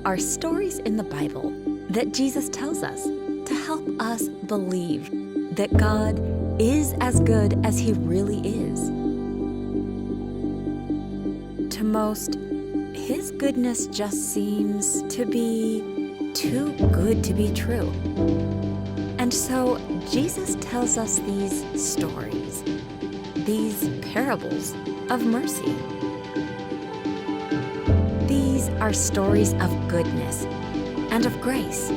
are stories in the Bible that Jesus tells us to help us believe that God is as good as He really is. To most, His goodness just seems to be too good to be true. And so Jesus tells us these stories, these parables of mercy. These are stories of goodness and of grace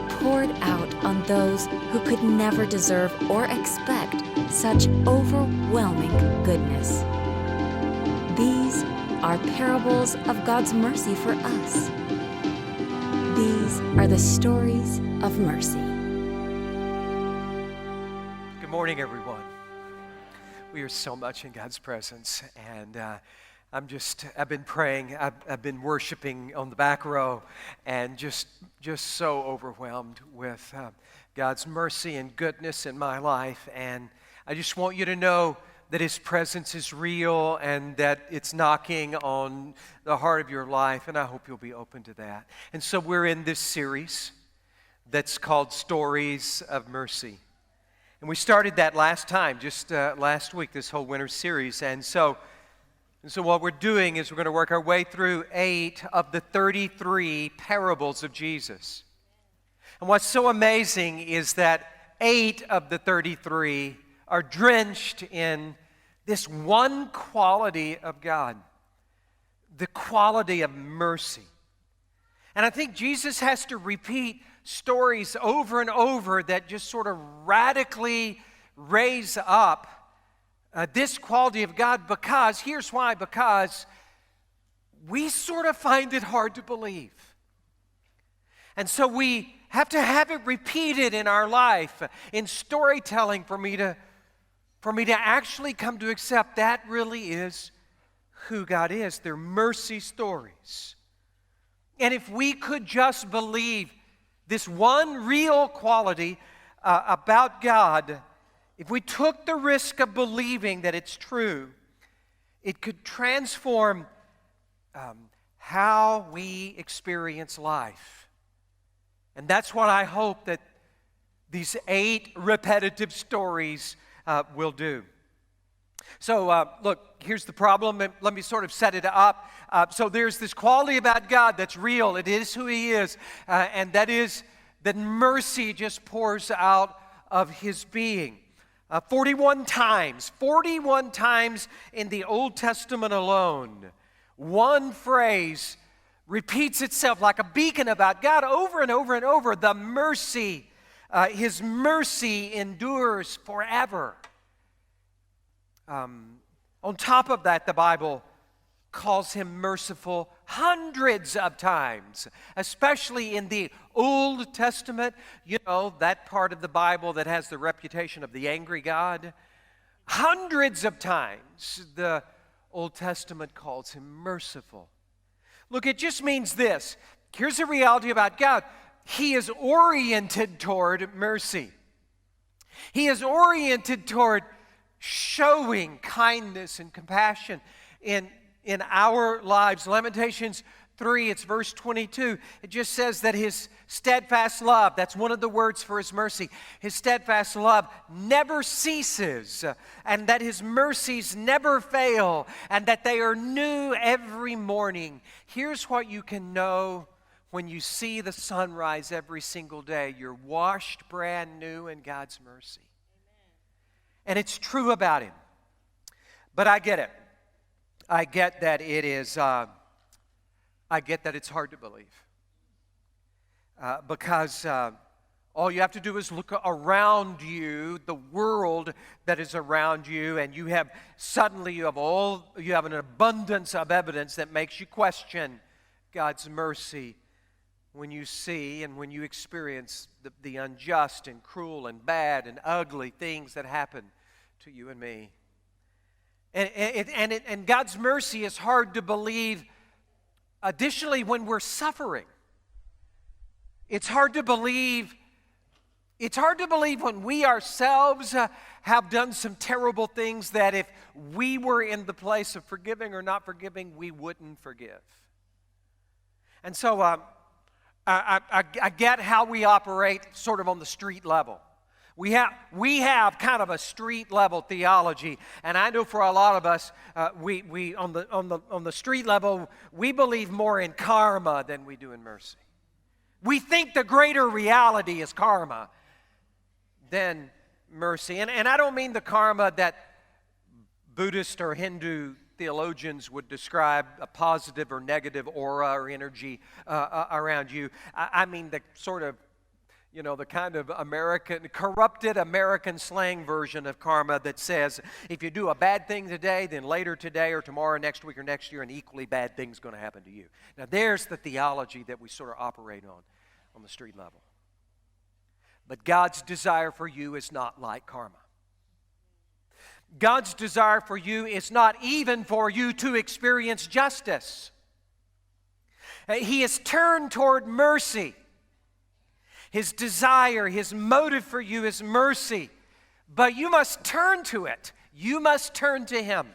poured out on those who could never deserve or expect such overwhelming goodness. These are parables of God's mercy for us. These are the stories of mercy. Good morning, everyone. We are so much in God's presence, and I've been praying, I've been worshiping on the back row, and just so overwhelmed with God's mercy and goodness in my life. And I just want you to know that His presence is real and that it's knocking on the heart of your life, and I hope you'll be open to that. And so we're in this series that's called Stories of Mercy. And we started that last time, just last week, this whole winter series. And so what we're doing is we're going to work our way through 8 of the 33 parables of Jesus. And what's so amazing is that 8 of the 33 are drenched in this one quality of God, the quality of mercy. And I think Jesus has to repeat stories over and over that just sort of radically raise up this quality of God, because, here's why, because we sort of find it hard to believe. And so we have to have it repeated in our life, in storytelling, for me to actually come to accept that really is who God is. They're mercy stories. And if we could just believe this one real quality about God, if we took the risk of believing that it's true, it could transform how we experience life. And that's what I hope that these 8 repetitive stories will do. So look, here's the problem. Let me sort of set it up. So there's this quality about God that's real. It is who He is. And that is that mercy just pours out of His being. 41 times in the Old Testament alone, one phrase repeats itself like a beacon about God over and over and over. The mercy, His mercy endures forever. On top of that, the Bible calls Him merciful hundreds of times, especially in the Old Testament, you know, that part of the Bible that has the reputation of the angry God. Hundreds of times the Old Testament calls Him merciful. Look, it just means this. Here's the reality about God. He is oriented toward mercy. He is oriented toward showing kindness and compassion in our lives. Lamentations 3, it's verse 22. It just says that His steadfast love, that's one of the words for His mercy, His steadfast love never ceases, and that His mercies never fail, and that they are new every morning. Here's what you can know when you see the sunrise every single day. You're washed brand new in God's mercy. And it's true about Him. But I get it. I get that it is, I get that it's hard to believe. Because all you have to do is look around you, the world that is around you, and you have an abundance of evidence that makes you question God's mercy when you see and when you experience the unjust and cruel and bad and ugly things that happen to you and me. And God's mercy is hard to believe, additionally, when we're suffering. It's hard to believe when we ourselves have done some terrible things that if we were in the place of forgiving or not forgiving, we wouldn't forgive. And so I get how we operate sort of on the street level. We have kind of a street level theology, and I know for a lot of us, we on the street level, we believe more in karma than we do in mercy. We think the greater reality is karma than mercy. And I don't mean the karma that Buddhist or Hindu theologians would describe, a positive or negative aura or energy around you. I mean the sort of, the kind of corrupted American slang version of karma that says, if you do a bad thing today, then later today or tomorrow, next week or next year, an equally bad thing's going to happen to you. Now, there's the theology that we sort of operate on the street level. But God's desire for you is not like karma. God's desire for you is not even for you to experience justice. He is turned toward mercy. His desire, His motive for you is mercy. But you must turn to it. You must turn to Him.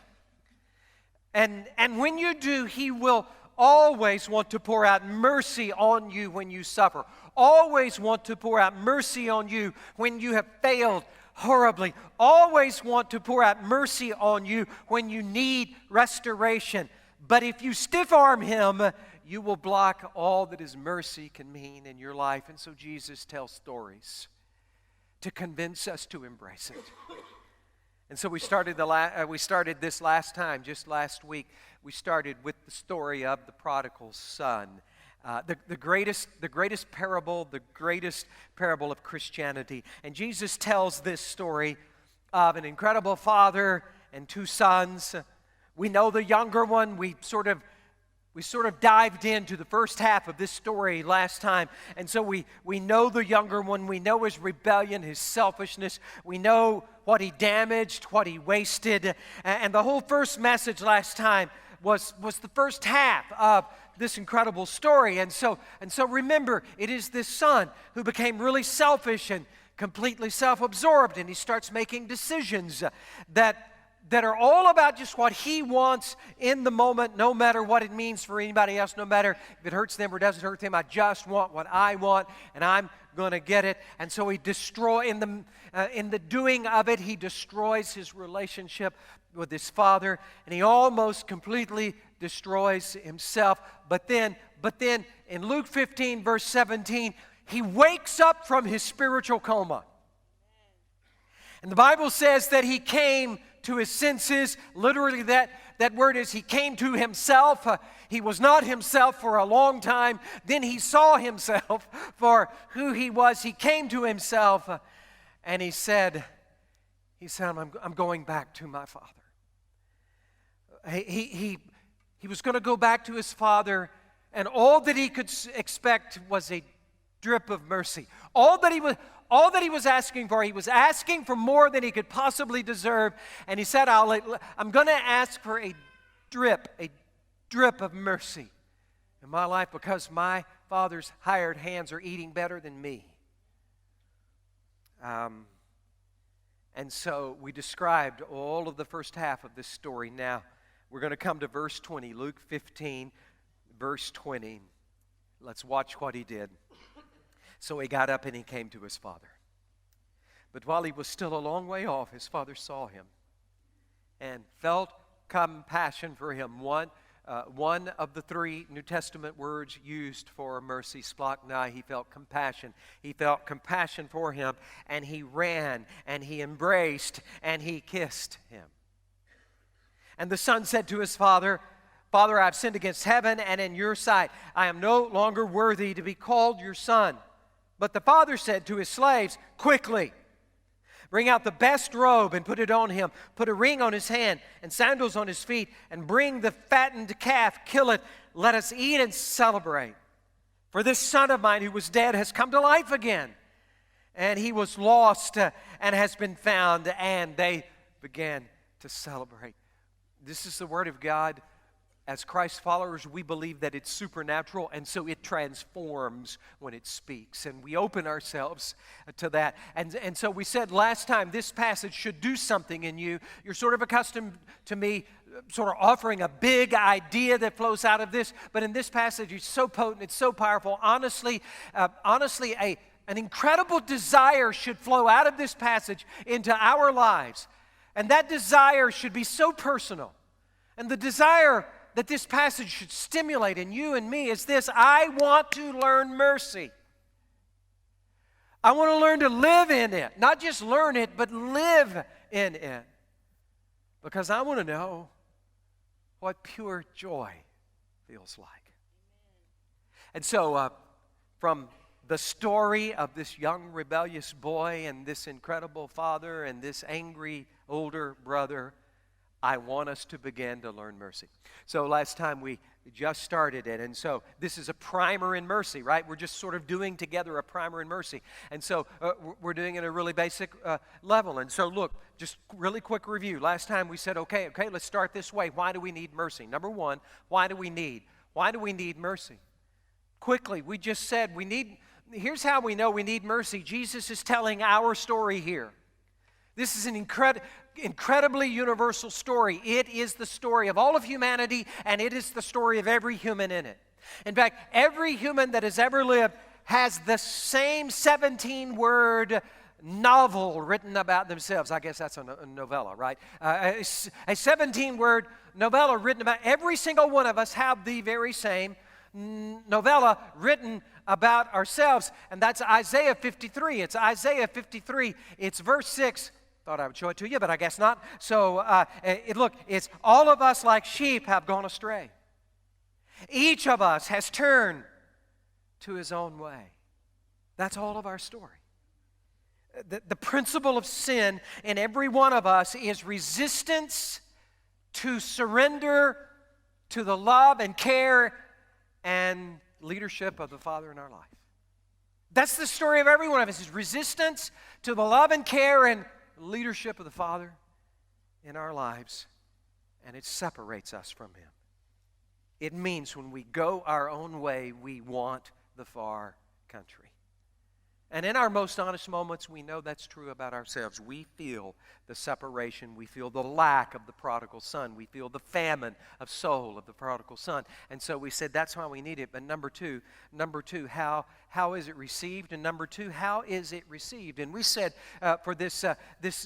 And when you do, He will always want to pour out mercy on you when you suffer. Always want to pour out mercy on you when you have failed horribly. Always want to pour out mercy on you when you need restoration. But if you stiff-arm Him, you will block all that His mercy can mean in your life. And so Jesus tells stories to convince us to embrace it. And so we started this last time, just last week. We started with the story of the prodigal son. The greatest parable, the greatest parable of Christianity. And Jesus tells this story of an incredible father and two sons. We know the younger one. We sort of dived into the first half of this story last time. And so we know the younger one. We know his rebellion, his selfishness. We know what he damaged, what he wasted. And the whole first message last time was the first half of this incredible story. And so remember, it is this son who became really selfish and completely self-absorbed, and he starts making decisions that are all about just what he wants in the moment, no matter what it means for anybody else, no matter if it hurts them or doesn't hurt them. I just want what I want, and I'm going to get it. And so he in the doing of it, he destroys his relationship with his father, and he almost completely destroys himself. But then in Luke 15, verse 17, he wakes up from his spiritual coma. And the Bible says that he came to his senses. Literally, that word is he came to himself. He was not himself for a long time. Then he saw himself for who he was. He came to himself, and he said, I'm going back to my father. He was going to go back to his father, and all that he could expect was a drip of mercy. All that he was asking for, he was asking for more than he could possibly deserve. And he said, I'm going to ask for a drip of mercy in my life because my father's hired hands are eating better than me. And so we described all of the first half of this story. Now we're going to come to verse 20, Luke 15, verse 20. Let's watch what he did. So he got up and he came to his father. But while he was still a long way off, his father saw him and felt compassion for him. One of the three New Testament words used for mercy, splachna, he felt compassion. He felt compassion for him, and he ran, and he embraced, and he kissed him. And the son said to his father, Father, I have sinned against heaven and in your sight. I am no longer worthy to be called your son. But the father said to his slaves, quickly, bring out the best robe and put it on him. Put a ring on his hand and sandals on his feet, and bring the fattened calf, kill it. Let us eat and celebrate. For this son of mine who was dead has come to life again. And he was lost and has been found. And they began to celebrate. This is the word of God as Christ followers, we believe that it's supernatural, and so it transforms when it speaks. And we open ourselves to that. And so we said last time, this passage should do something in you. You're sort of accustomed to me sort of offering a big idea that flows out of this, but in this passage, it's so potent, it's so powerful. Honestly, an incredible desire should flow out of this passage into our lives. And that desire should be so personal. And the desire that this passage should stimulate in you and me is this: I want to learn mercy. I want to learn to live in it. Not just learn it, but live in it. Because I want to know what pure joy feels like. And so, from the story of this young rebellious boy and this incredible father and this angry older brother, I want us to begin to learn mercy. So last time we just started it, and so this is a primer in mercy, right? We're just sort of doing together a primer in mercy. And so we're doing it at a really basic level. And so look, just really quick review. Last time we said, okay, let's start this way. Why do we need mercy? Number one, why do we need mercy? Quickly, we just said here's how we know we need mercy. Jesus is telling our story here. This is an incredibly universal story. It is the story of all of humanity, and it is the story of every human in it. In fact, every human that has ever lived has the same 17-word novel written about themselves. I guess that's a novella, right? A 17-word novella written about. Every single one of us have the very same novella written about ourselves, and that's Isaiah 53. It's Isaiah 53. It's verse 6. Thought I would show it to you, but I guess not. So, look, it's all of us like sheep have gone astray. Each of us has turned to his own way. That's all of our story. The principle of sin in every one of us is resistance to surrender to the love and care and leadership of the Father in our life. That's the story of every one of us, is resistance to the love and care and leadership of the Father in our lives, and it separates us from Him. It means when we go our own way, we want the far country. And in our most honest moments, we know that's true about ourselves. We feel the separation. We feel the lack of the prodigal son. We feel the famine of soul of the prodigal son. And so we said that's why we need it. But number two, how is it received? And number two, how is it received? And we said for this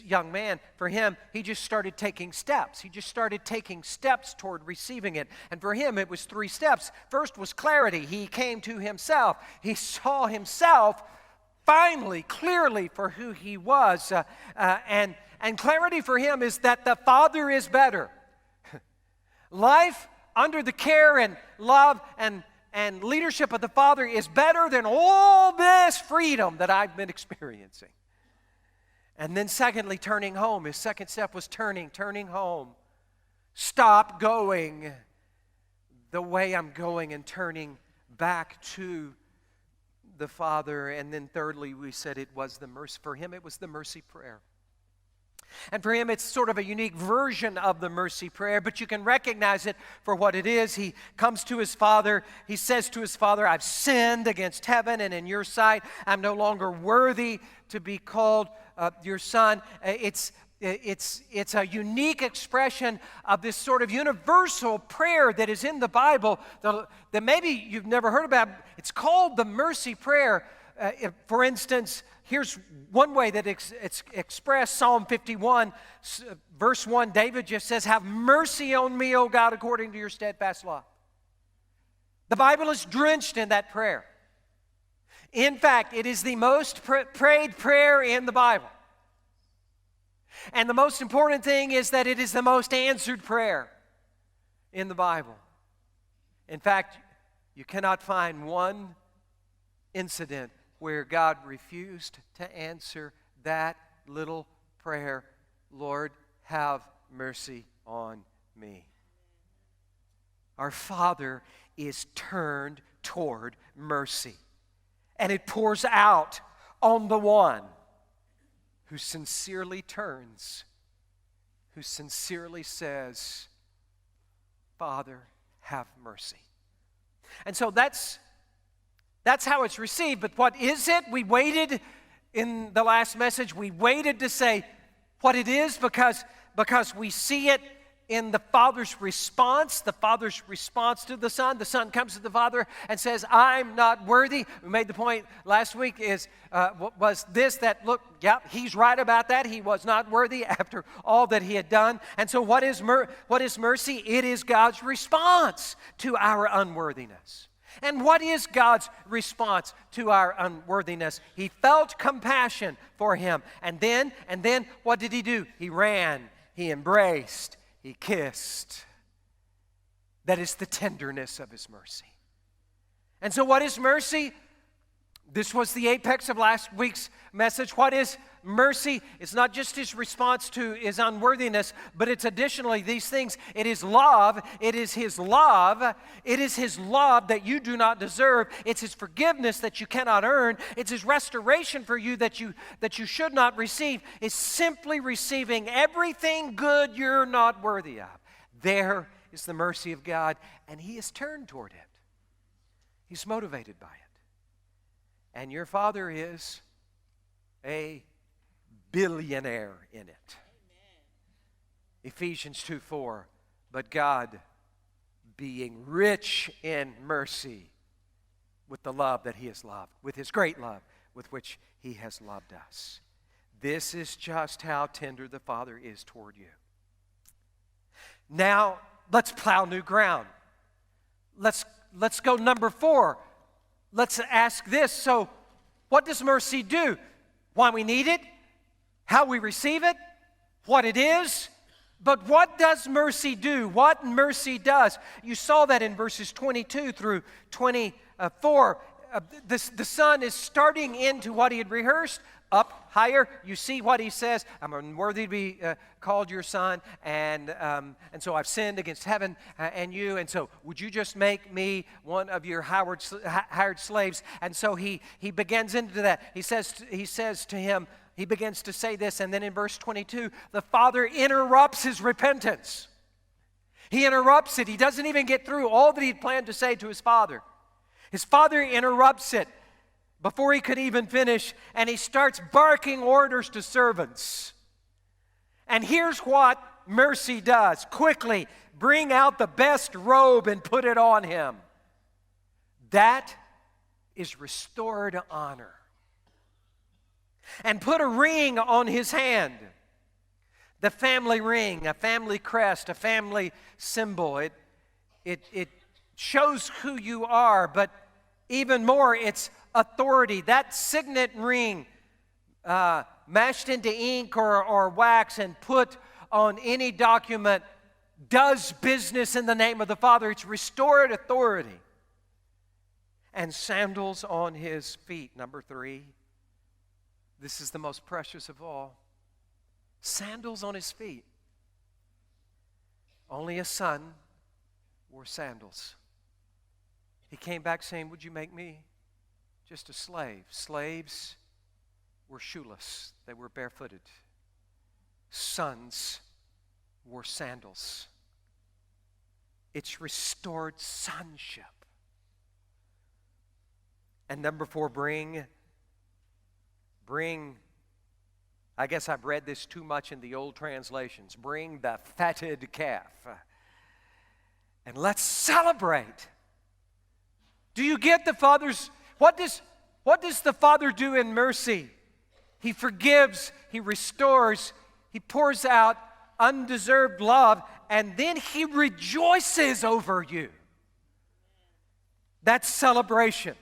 young man, for him, he just started taking steps. He just started taking steps toward receiving it. And for him, it was 3 steps. First was clarity. He came to himself. He saw himself finally, clearly for who he was. And clarity for him is that the Father is better. Life under the care and love and leadership of the Father is better than all this freedom that I've been experiencing. And then secondly, turning home. His second step was turning home. Stop going the way I'm going and turning back to the Father. And then thirdly, we said it was the mercy. For him, it was the mercy prayer. And for him, it's sort of a unique version of the mercy prayer, but you can recognize it for what it is. He comes to his Father. He says to his Father, I've sinned against heaven and in your sight. I'm no longer worthy to be called your son. It's a unique expression of this sort of universal prayer that is in the Bible that maybe you've never heard about. It's called the mercy prayer. For instance, here's one way that it's expressed. Psalm 51, verse 1, David just says, have mercy on me, O God, according to your steadfast love. The Bible is drenched in that prayer. In fact, it is the most prayed prayer in the Bible. And the most important thing is that it is the most answered prayer in the Bible. In fact, you cannot find one incident where God refused to answer that little prayer, Lord, have mercy on me. Our Father is turned toward mercy, and it pours out on the one who sincerely turns, who sincerely says, Father, have mercy. And so that's how it's received. But what is it? We waited in the last message. We waited to say what it is because we see it in the Father's response. The Father's response to the Son. The Son comes to the Father and says, I'm not worthy. We made the point last week was this, that look, yeah, he's right about that. He was not worthy after all that he had done. And so what is mercy? It is God's response to our unworthiness. And what is God's response to our unworthiness? He felt compassion for him. And then what did he do? He ran, he embraced, he kissed. That is the tenderness of his mercy. And so what is mercy? This was the apex of last week's message. What is mercy? It's not just his response to his unworthiness, but it's additionally these things. It is love. It is his love. It is his love that you do not deserve. It's his forgiveness that you cannot earn. It's his restoration for you that you should not receive. It's simply receiving everything good you're not worthy of. There is the mercy of God, and he is turned toward it. He's motivated by it. And your Father is a billionaire in it. Amen. Ephesians 2:4, but God, being rich in mercy, with the love that he has loved, with his great love with which he has loved us. This is just how tender the Father is toward you. Now, let's plow new ground. Let's go number 4. Let's ask this. So, what does mercy do? Why we need it? How we receive it? What it is? But what does mercy do? What mercy does? You saw that in verses 22 through 24. The Son is starting into what he had rehearsed. Up higher, you see what he says. I'm unworthy to be called your son, and so I've sinned against heaven and you, and so would you just make me one of your hired slaves? And so he begins into that. He says to him, he begins to say this, and then in verse 22, the Father interrupts his repentance. He interrupts it. He doesn't even get through all that he had planned to say to his Father. His Father interrupts it before he could even finish, and he starts barking orders to servants. And here's what mercy does. Quickly, bring out the best robe and put it on him. That is restored honor. And put a ring on his hand. The family ring, a family crest, a family symbol. It shows who you are, but even more, it's authority. That signet ring mashed into ink or wax and put on any document does business in the name of the Father. It's restored authority. And sandals on his feet. Number 3. This is the most precious of all. Sandals on his feet. Only a son wore sandals. He came back saying, would you make me just a slave? Slaves were shoeless. They were barefooted. Sons wore sandals. It's restored sonship. And number 4, bring, I guess I've read this too much in the old translations. Bring the fatted calf. And let's celebrate. Do you get the Father's, what does the Father do in mercy? He forgives, he restores, he pours out undeserved love, and then he rejoices over you. That's celebration.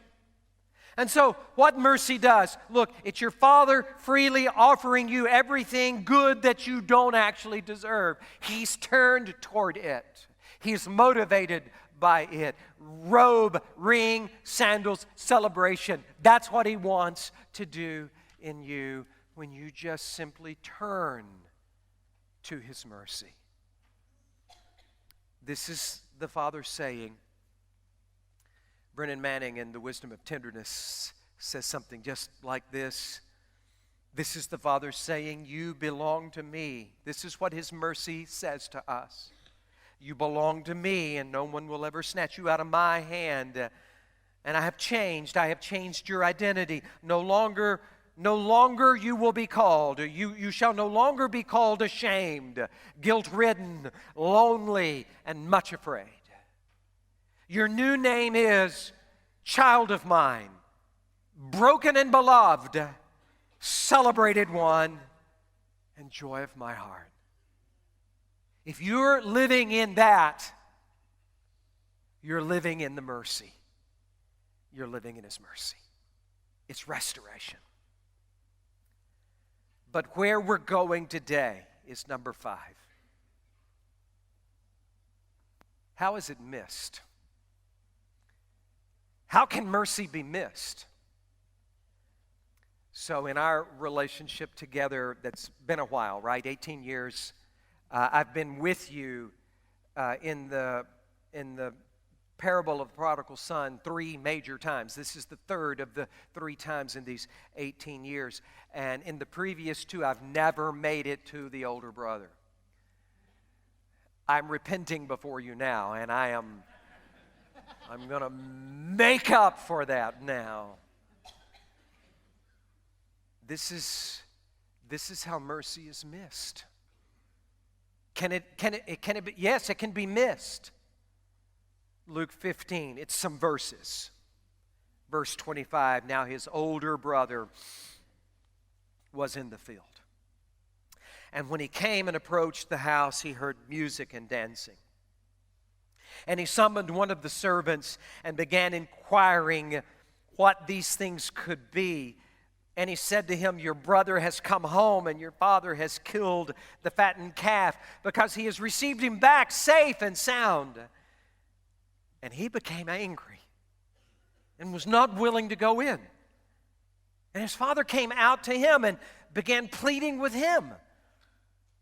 And so, what mercy does, look, it's your Father freely offering you everything good that you don't actually deserve. He's turned toward it. He's motivated by it. Robe, ring, sandals, celebration. That's what he wants to do in you when you just simply turn to his mercy. This is the Father saying. Brennan Manning in The Wisdom of Tenderness says something just like this. This is the Father saying, you belong to me. This is what his mercy says to us. You belong to me, and no one will ever snatch you out of my hand. And I have changed your identity. No longer you will be called. You shall no longer be called ashamed, guilt-ridden, lonely, and much afraid. Your new name is child of mine, broken and beloved, celebrated one, and joy of my heart. If you're living in that, you're living in the mercy. You're living in His mercy. It's restoration. But where we're going today is number 5. How is it missed? How can mercy be missed? So in our relationship together, that's been a while, right? 18 years. I've been with you in the parable of the prodigal son 3 major times. This is the third of the 3 times in these 18 years. And in the previous 2, I've never made it to the older brother. I'm repenting before you now, and I'm going to make up for that now. This is how mercy is missed. Can it be? Yes, it can be missed. Luke 15, it's some verses. Verse 25, now his older brother was in the field. And when he came and approached the house, he heard music and dancing. And he summoned one of the servants and began inquiring what these things could be. And he said to him, your brother has come home, and your father has killed the fattened calf, because he has received him back safe and sound. And he became angry and was not willing to go in. And his father came out to him and began pleading with him.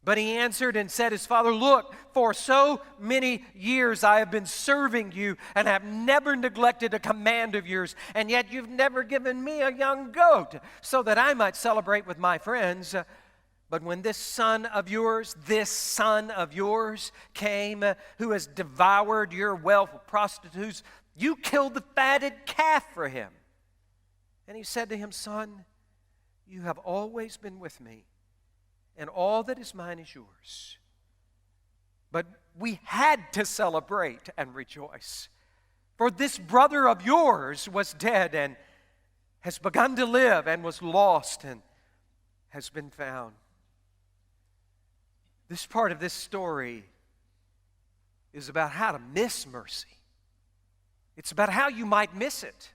But he answered and said, his father, look, for so many years I have been serving you and have never neglected a command of yours, and yet you've never given me a young goat so that I might celebrate with my friends. But when this son of yours came, who has devoured your wealth with prostitutes, you killed the fatted calf for him. And he said to him, son, you have always been with me, and all that is mine is yours. But we had to celebrate and rejoice, for this brother of yours was dead and has begun to live, and was lost and has been found. This part of this story is about how to miss mercy. It's about how you might miss it.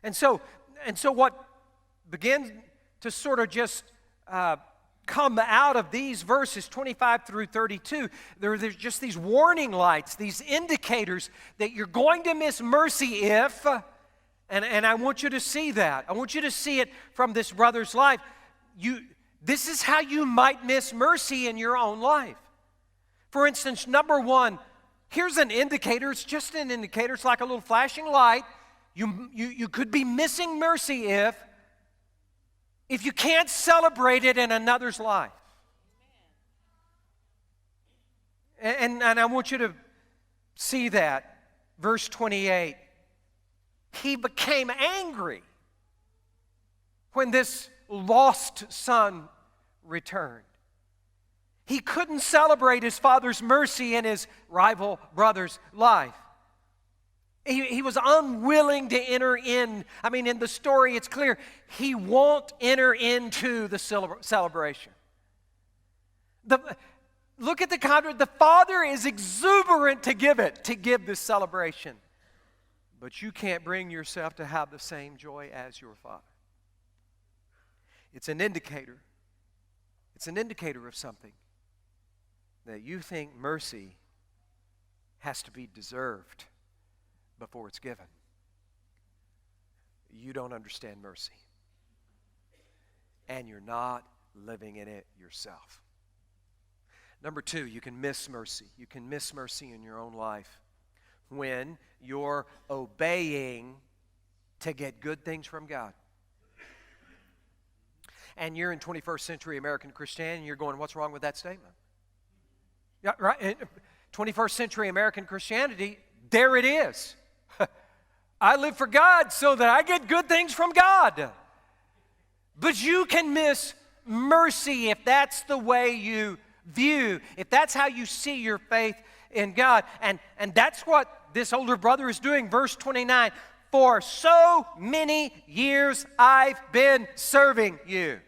And so what begins to sort of just come out of these verses 25 through 32, there's just these warning lights, these indicators that you're going to miss mercy if, and I want you to see that. I want you to see it from this brother's life. This is how you might miss mercy in your own life. For instance, number 1, here's an indicator. It's just an indicator. It's like a little flashing light. You could be missing mercy if you can't celebrate it in another's life. And I want you to see that. Verse 28. He became angry when this lost son returned. He couldn't celebrate his father's mercy in his rival brother's life. He was unwilling to enter in. I mean, in the story, it's clear he won't enter into the celebration. Look at the contrast. The father is exuberant to give this celebration. But you can't bring yourself to have the same joy as your father. It's an indicator. It's an indicator of something. That you think mercy has to be deserved before it's given. You don't understand mercy. And you're not living in it yourself. Number 2, you can miss mercy. You can miss mercy in your own life when you're obeying to get good things from God. And you're in 21st century American Christianity, and you're going, what's wrong with that statement? Yeah, right. 21st century American Christianity, there it is. I live for God so that I get good things from God. But you can miss mercy if that's the way you view, if that's how you see your faith in God. And that's what this older brother is doing. Verse 29, for so many years I've been serving you.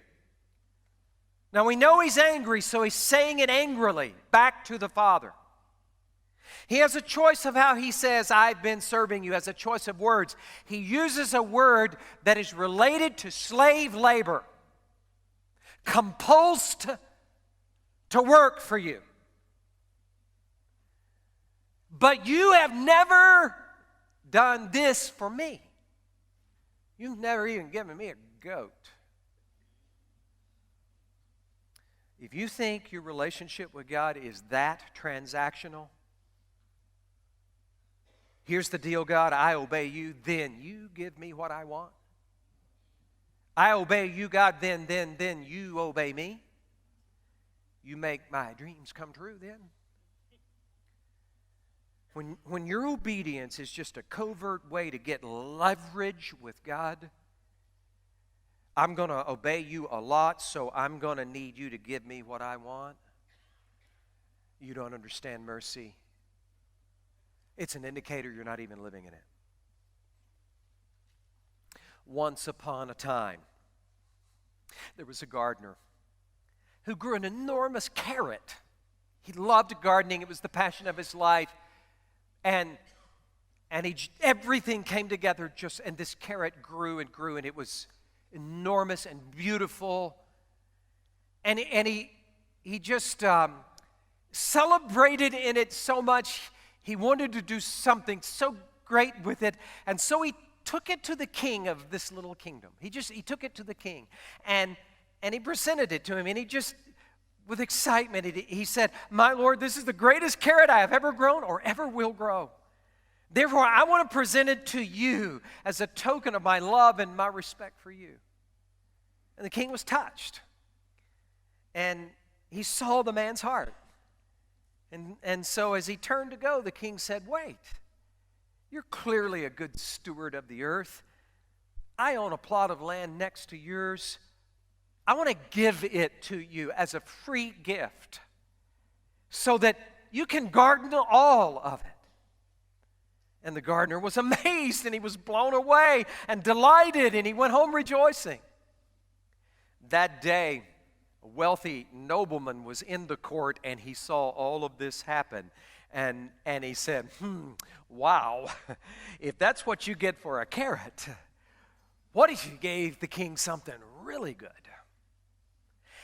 Now we know he's angry, so he's saying it angrily back to the father. He has a choice of how he says, I've been serving you, as a choice of words. He uses a word that is related to slave labor. Compulsed to work for you. But you have never done this for me. You've never even given me a goat. If you think your relationship with God is that transactional, here's the deal, God, I obey you, then you give me what I want. I obey you, God, then you obey me. You make my dreams come true then. When your obedience is just a covert way to get leverage with God, I'm going to obey you a lot, so I'm going to need you to give me what I want. You don't understand mercy. It's an indicator you're not even living in it. Once upon a time, there was a gardener who grew an enormous carrot. He loved gardening. It was the passion of his life. And everything came together and this carrot grew and grew, and it was enormous and beautiful. And he just celebrated in it so much. He wanted to do something so great with it. And so he took it to the king of this little kingdom. He took it to the king. And he presented it to him. And he just, with excitement, he said, my Lord, this is the greatest carrot I have ever grown or ever will grow. Therefore, I want to present it to you as a token of my love and my respect for you. And the king was touched. And he saw the man's heart. And so as he turned to go, the king said, wait, you're clearly a good steward of the earth. I own a plot of land next to yours. I want to give it to you as a free gift so that you can garden all of it. And the gardener was amazed, and he was blown away and delighted, and he went home rejoicing. That day, a wealthy nobleman was in the court, and he saw all of this happen. And he said, wow, if that's what you get for a carrot, what if you gave the king something really good?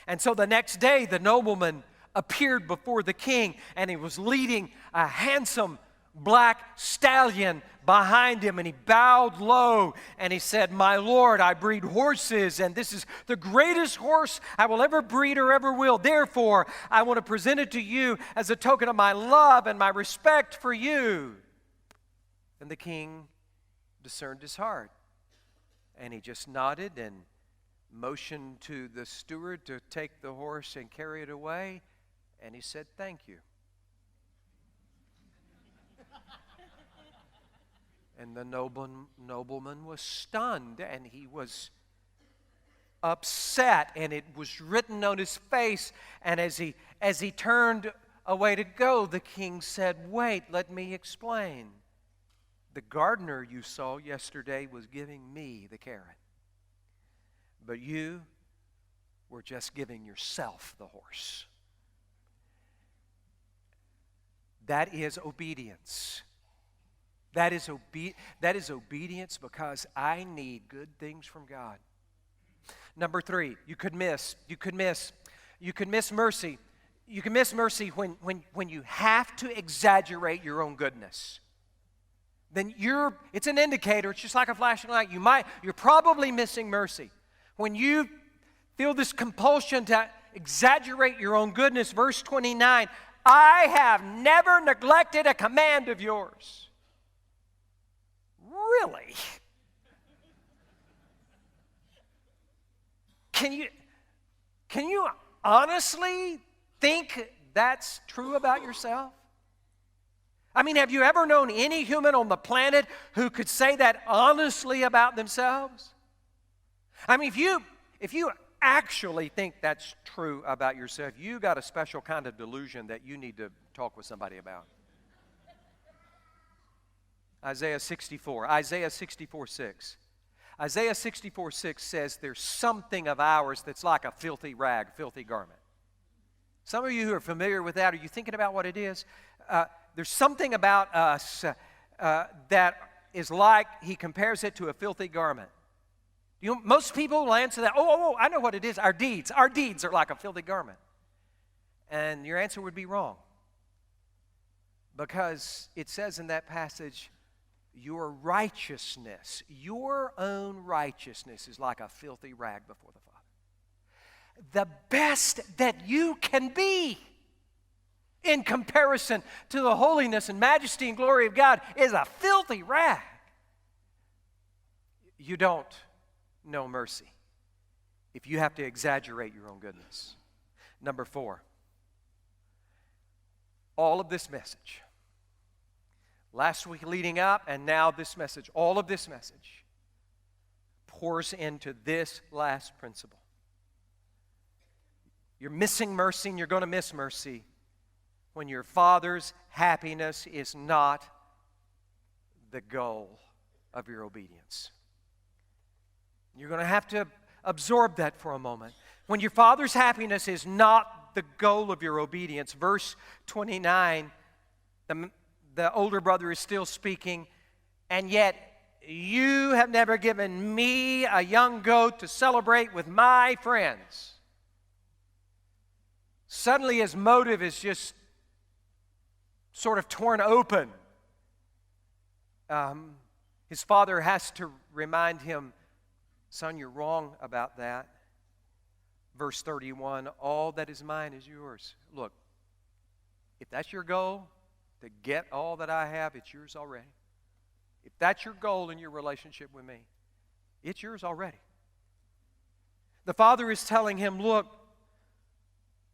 And so the next day, the nobleman appeared before the king, and he was leading a handsome black stallion behind him, and he bowed low and he said, my Lord, I breed horses, and this is the greatest horse I will ever breed or ever will. Therefore, I want to present it to you as a token of my love and my respect for you. And the king discerned his heart, and he just nodded and motioned to the steward to take the horse and carry it away, and he said, thank you. And the nobleman was stunned, and he was upset, and it was written on his face. And as he turned away to go, the king said, wait, let me explain. The gardener you saw yesterday was giving me the carrot, but you were just giving yourself the horse. That is obedience. That is obedience because I need good things from God. Number 3, you could miss mercy. You can miss mercy when you have to exaggerate your own goodness. Then it's an indicator. It's just like a flashing light. You're probably missing mercy. When you feel this compulsion to exaggerate your own goodness, verse 29, I have never neglected a command of yours. Really? Can you honestly think that's true about yourself? I mean, have you ever known any human on the planet who could say that honestly about themselves? I mean, if you actually think that's true about yourself, you got a special kind of delusion that you need to talk with somebody about. Isaiah 64:6. Isaiah 64:6 says there's something of ours that's like a filthy rag, filthy garment. Some of you who are familiar with that, are you thinking about what it is? There's something about us that is like, he compares it to a filthy garment. Most people will answer that, I know what it is. Our deeds are like a filthy garment. And your answer would be wrong. Because it says in that passage, your righteousness, your own righteousness is like a filthy rag before the Father. The best that you can be in comparison to the holiness and majesty and glory of God is a filthy rag. You don't know mercy if you have to exaggerate your own goodness. Number 4, all of this message, last week leading up and now this message, all of this message pours into this last principle. You're missing mercy and you're going to miss mercy when your Father's happiness is not the goal of your obedience. You're going to have to absorb that for a moment. When your Father's happiness is not the goal of your obedience, verse 29, the older brother is still speaking, and yet you have never given me a young goat to celebrate with my friends. Suddenly his motive is just sort of torn open. His father has to remind him, son, you're wrong about that. Verse 31, all that is mine is yours. Look, if that's your goal, to get all that I have, it's yours already. If that's your goal in your relationship with me, it's yours already. The father is telling him, look,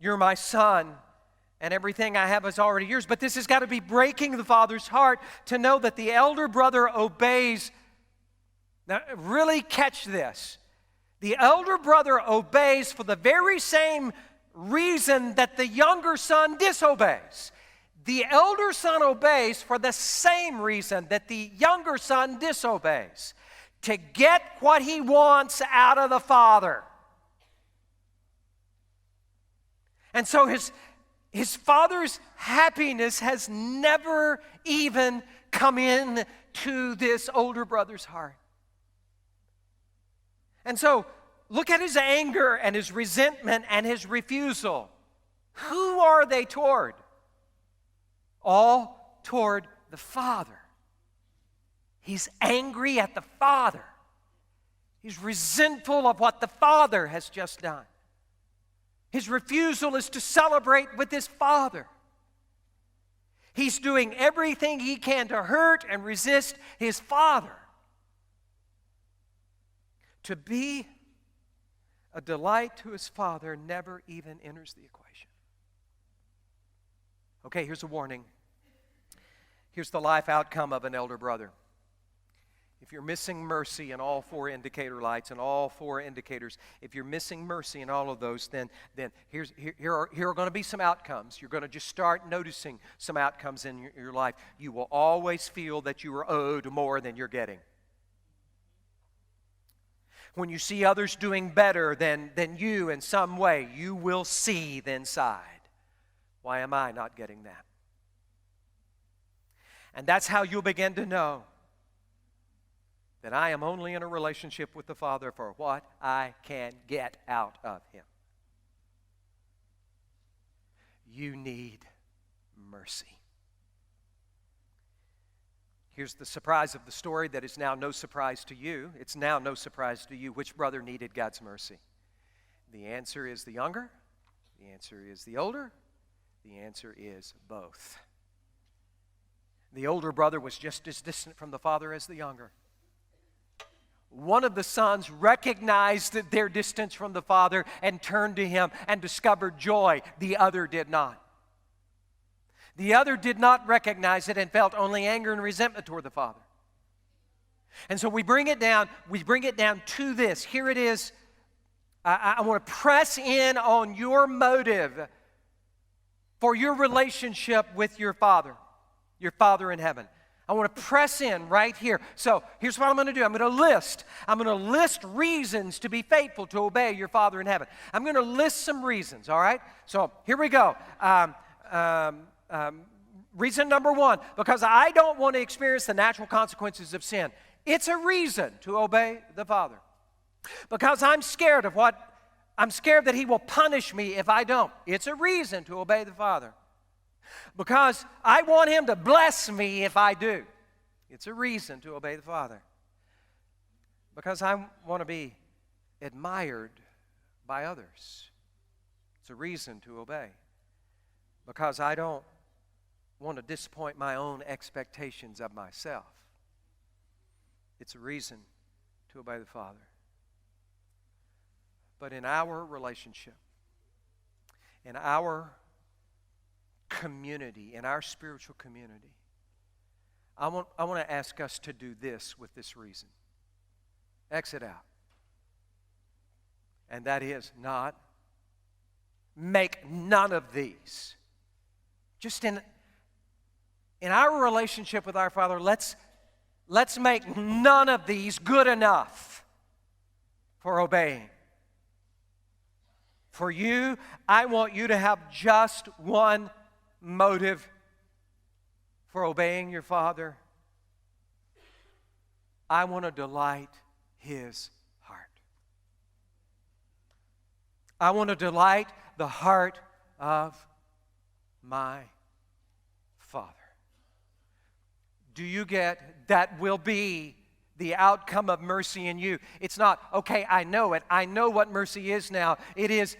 you're my son, and everything I have is already yours. But this has got to be breaking the father's heart to know that the elder brother obeys. Now, really catch this. The elder brother obeys for the very same reason that the younger son disobeys. The elder son obeys for the same reason that the younger son disobeys. To get what he wants out of the father. And so his father's happiness has never even come in to this older brother's heart. And so look at his anger and his resentment and his refusal. Who are they toward? All toward the father. He's angry at the father. He's resentful of what the father has just done. His refusal is to celebrate with his father. He's doing everything he can to hurt and resist his father. To be a delight to his father never even enters the equation. Okay, here's a warning. Here's the life outcome of an elder brother. If you're missing mercy in all 4 indicator lights and all 4 indicators, if you're missing mercy in all of those, then here are going to be some outcomes. You're going to just start noticing some outcomes in your life. You will always feel that you are owed more than you're getting. When you see others doing better than you in some way, you will seethe inside. Why am I not getting that? And that's how you'll begin to know that I am only in a relationship with the Father for what I can get out of Him. You need mercy. Here's the surprise of the story that is now no surprise to you. It's now no surprise to you. Which brother needed God's mercy? The answer is the younger. The answer is the older. The answer is both. The older brother was just as distant from the father as the younger. One of the sons recognized their distance from the father and turned to him and discovered joy. The other did not. The other did not recognize it and felt only anger and resentment toward the father. And so we bring it down to this. Here it is. I want to press in on your motive for your relationship with your Father in heaven. I want to press in right here. So here's what I'm going to do. I'm going to list reasons to be faithful, to obey your Father in heaven. I'm going to list some reasons, all right? So here we go. Reason number one, because I don't want to experience the natural consequences of sin. It's a reason to obey the Father. Because I'm scared that He will punish me if I don't. It's a reason to obey the Father. Because I want Him to bless me if I do. It's a reason to obey the Father. Because I want to be admired by others. It's a reason to obey. Because I don't want to disappoint my own expectations of myself. It's a reason to obey the Father. But in our relationship, in our community, in our spiritual community, I want to ask us to do this with this reason. Exit out. And that is not make none of these. Just in our relationship with our Father, let's make none of these good enough for obeying. For you, I want you to have just one motive for obeying your Father. I want to delight His heart. I want to delight the heart of my Father. Do you get that will be the outcome of mercy in you? It's not, okay, I know it. I know what mercy is now. It is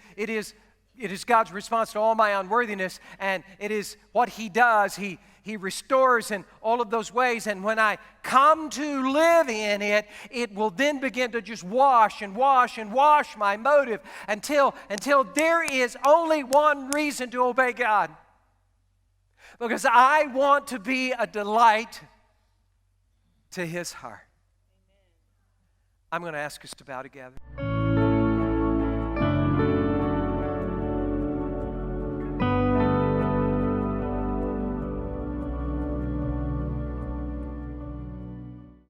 God's response to all my unworthiness, and it is what He does. He restores in all of those ways, and when I come to live in it, it will then begin to just wash and wash and wash my motive until there is only one reason to obey God. Because I want to be a delight to His heart. I'm going to ask us to bow together.